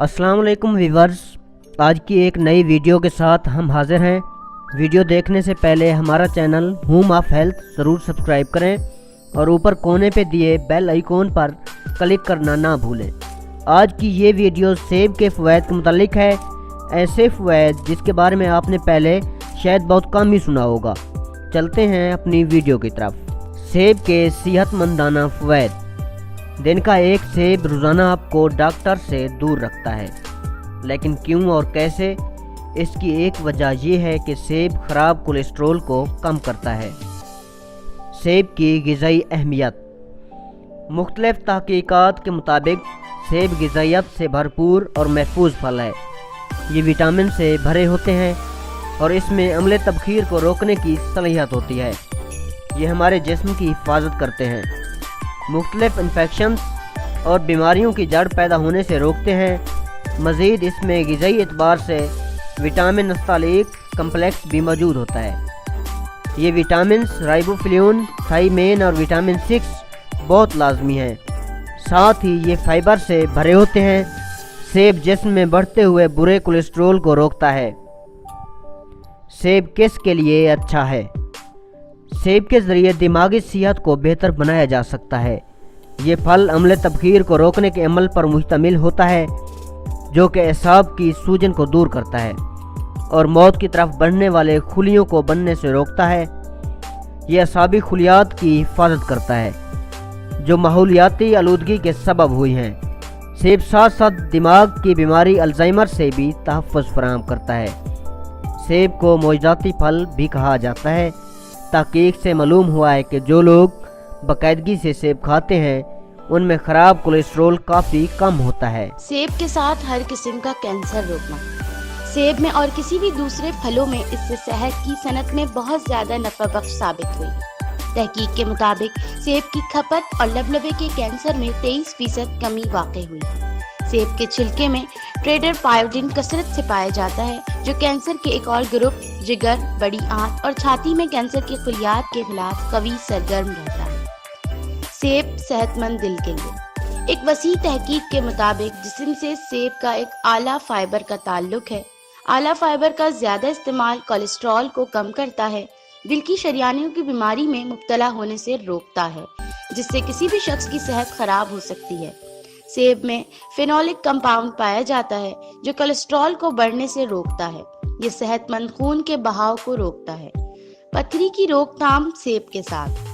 अस्सलाम वालेकुम व्यूअर्स, आज की एक नई वीडियो के साथ हम हाजिर हैं। वीडियो देखने से पहले हमारा चैनल होम ऑफ हेल्थ ज़रूर सब्सक्राइब करें और ऊपर कोने पे दिए बेल आइकॉन पर क्लिक करना ना भूलें। आज की ये वीडियो सेब के फ़वाइद के मुतालिक है, ऐसे फ़वाइद जिसके बारे में आपने पहले शायद बहुत कम ही सुना होगा। चलते हैं अपनी वीडियो की तरफ। सेब के सेहतमंदाना फ़वाइद। दिन का एक सेब रोज़ाना आपको डॉक्टर से दूर रखता है, लेकिन क्यों और कैसे? इसकी एक वजह यह है कि सेब ख़राब कोलेस्ट्रॉल को कम करता है। सेब की ग़िज़ाई अहमियत। मुख्तलिफ़ तहक़ीक़ात के मुताबिक सेब ग़िज़ाइयत से भरपूर और महफूज फल है। ये विटामिन से भरे होते हैं और इसमें अम्ल तबख़ीर को रोकने की सलाहियत होती है। ये हमारे जिस्म की हिफाजत करते हैं, मुख्तलिफ इन्फेक्शंस और बीमारियों की जड़ पैदा होने से रोकते हैं। मज़ीद इसमें ग़िज़ाई एतबार से विटामिन नस्तालिक कम्प्लेक्स भी मौजूद होता है। ये विटामिन्स राइबोफ्लेविन, थाइमेन और विटामिन 6 बहुत लाजमी हैं। साथ ही ये फाइबर से भरे होते हैं। सेब जिस्म में बढ़ते हुए बुरे कोलेस्ट्रॉल को रोकता है। सेब किस के लिए अच्छा है? सेब के ज़रिए दिमागी सेहत को बेहतर बनाया जा सकता है। ये फल अम्ल तबख़ीर को रोकने के अमल पर मुश्तमिल होता है, जो कि एसाब की सूजन को दूर करता है और मौत की तरफ बढ़ने वाले खुलियों को बनने से रोकता है। ये असाबी खुलियात की हिफाजत करता है, जो माहौलियाती आलूदगी के सबब हुई हैं। सेब साथ साथ दिमाग की बीमारी अल्जाइमर से भी तहफ़्फ़ुज़ फराहम करता है। सेब को मोजज़ाती फल भी कहा जाता है। तहक़ीक़ से मालूम हुआ है कि जो लोग बाकायदगी से सेब खाते हैं उनमें ख़राब कोलेस्ट्रॉल काफ़ी कम होता है। सेब के साथ हर किस्म का कैंसर रोकना। सेब में और किसी भी दूसरे फलों में इससे सेहत की सनत में बहुत ज़्यादा नफ़ा बख्श साबित हुई। तहकीक के मुताबिक सेब की खपत और लबलबे के कैंसर में 23% कमी वाक़ई हुई। सेब के छिलके में ट्रेडर पायोडीन कसरत से पाया जाता है, जो कैंसर के एक और ग्रुप जिगर, बड़ी आंत और छाती में कैंसर के खुलियात के खिलाफ कवी सरगर्म रहता है। सेब सेहतमंद दिल के लिए। एक वसी तहकीक के मुताबिक जिस्म से सेब का एक आला फाइबर का ताल्लुक है। आला फाइबर का ज्यादा इस्तेमाल कोलेस्ट्रॉल को कम करता है, दिल की शरियानियों की बीमारी में मुब्तला होने से रोकता है, जिससे किसी भी शख्स की सेहत खराब हो सकती है। सेब में फेनोलिक कंपाउंड पाया जाता है, जो कोलेस्ट्रॉल को बढ़ने से रोकता है। ये सेहतमंद खून के बहाव को रोकता है। पथरी की रोकथाम सेब के साथ।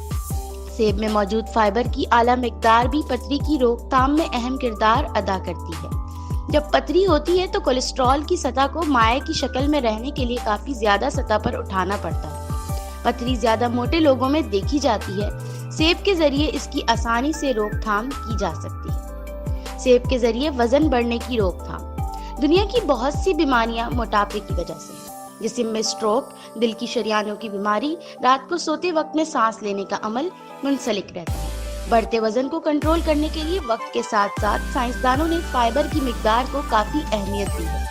सेब में मौजूद फाइबर की आला मिकदार भी पथरी की रोकथाम में अहम किरदार अदा करती है। जब पथरी होती है तो कोलेस्ट्रॉल की सतह को माए की शक्ल में रहने के लिए काफी ज्यादा सतह पर उठाना पड़ता है। पथरी ज्यादा मोटे लोगों में देखी जाती है। सेब के जरिए इसकी आसानी से रोकथाम की जा सकती है। सेब के जरिए वजन बढ़ने की रोकथाम। दुनिया की बहुत सी बीमारियां मोटापे की वजह से हैं। जिस्म में स्ट्रोक, दिल की शरियानों की बीमारी, रात को सोते वक्त में सांस लेने का अमल मुंसलिक रहता है। बढ़ते वजन को कंट्रोल करने के लिए वक्त के साथ साथ साइंसदानों ने फाइबर की मिकदार को काफी अहमियत दी है।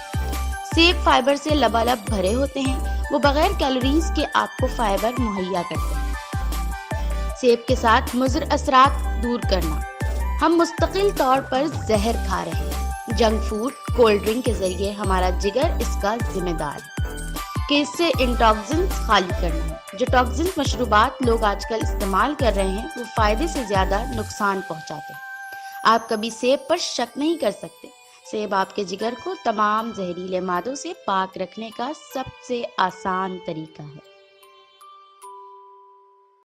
सेब फाइबर से लबालब भरे होते हैं। वो बगैर कैलोरीज के आपको फाइबर मुहैया करते हैं। सेब के साथ मुज़र असरात दूर करना। हम मुस्तकिल तौर पर जहर खा रहे हैं। जंक फूड, कोल्ड ड्रिंक के जरिए हमारा जिगर इसका जिम्मेदार है कि इससे इंटॉक्सिन्स खाली करना है। जो टॉक्सिन्स मशरूबात लोग आजकल इस्तेमाल कर रहे हैं वो फायदे से ज्यादा नुकसान पहुंचाते हैं। आप कभी सेब पर शक नहीं कर सकते। सेब आपके जिगर को तमाम जहरीले मादों से पाक रखने का सबसे आसान तरीका है।